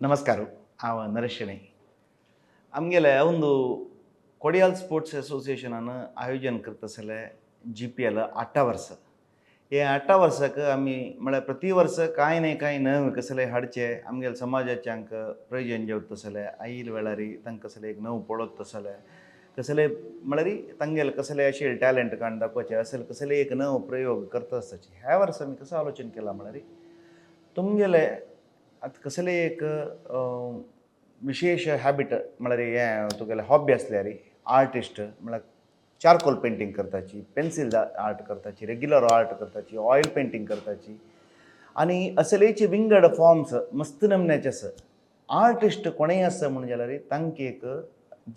ನಮಸ್ಕಾರ. ನರೇಶ್ ಶೆಣೈ. आमगेले ಒಂದು कोडियाल स्पोर्ट्स एसोसिएशन आयोजन करतसले GPL 8 वर्ष. हे 8 वर्षाक आम्ही म्हळ्यार प्रति वर्ष कांय नाही कांय नवे कसले हाडचे आमगेले समाजाच्यांक प्रयोजन जेवतसले आईल वेळारी तांकां कसले एक नवो पडत तसले कसले म्हळ्यार तांगेले कसले अशे टॅलंट काडून दाखोवचे असेल कसले एक नवो प्रयोग करता आसताचे. ह्या वर्सा आमी कसो आलोचन केला म्हळ्यार तुमगेले आतां कसले एक विशेष हॅबिट म्हळ्यार हें तुगेलें हॉबी आसल्यार आर्टिस्ट म्हळ्यार चारकोल पेंटिंग करताची, पेन्सिल आर्ट करताची, रेग्युलर आर्ट करताची, ऑयल पेंटिंग करताची आनी असलेचे विंगड फॉर्म्स मस्त नमन्याचे आसा. आर्टिस्ट कोणेय आसा म्हण जाल्यार तांकां एक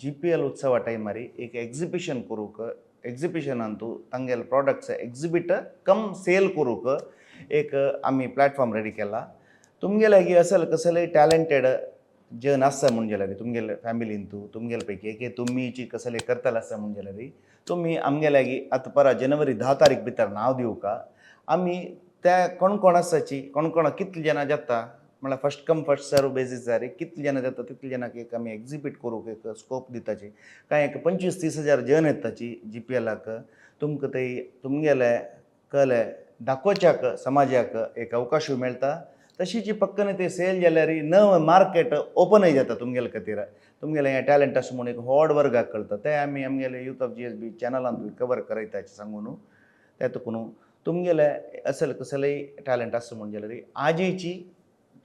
GPL उत्सवा टायमार एक एग्जिबिशन करूंक एग्जिबिशनान तूं तांगेले प्रॉडक्ट्स एक्जिबीट कम सेल करूंक एक आमी प्लॅटफॉर्म रेडी केला. तुमगेले असल कसले टॅलंटेड जन आसा म्हण जाल्यार तुमगेले फॅमिलीन तुमगेले पैकी एक तुमीची कसले करतले आसा म्हण जाल्यार तुमी आमगेल्यागी आतां परा जनवरी 10 तारीख भितर नांव दिवका. आमी त्या कोण कोण आसाची कोण कोण कितले जाणां जाता म्हळ्यार फस्ट कम फस्ट सर्व बेजीसार कितले जाणां जाता तितले जाणांक एक आमी एक्जिबीट करूंक एक स्कोप दिताची. कांय एक 25-30 हजार जन येताची GPLाक. तुमकां थंय तुमगेले कले दाखोवच्याक समाजाक एक अवकाश मेळटा. तशीच पक्कन ते सेल जाल्यार नवं मार्केट ओपनय जाता तुमगेले खातीर. तुमगेले हें टॅलंट आसा म्हणून एक व्हड वर्गाक कळटा. ते आमी आमगेले यूथ ऑफ GSB चॅनलांत कवर करयताचे सांगून तेतून तुमगेले असल कसलेय टॅलंट आसा म्हण जाल्यार आजयची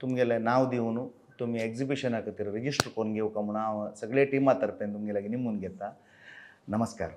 तुमगेलें नांव दिवन तुमी एक्जिबिशना खातीर रजिस्टर करून घेवका म्हूण हांव सगळे टिमा तर्फे तुमगेल्याक निमून घेता. नमस्कार.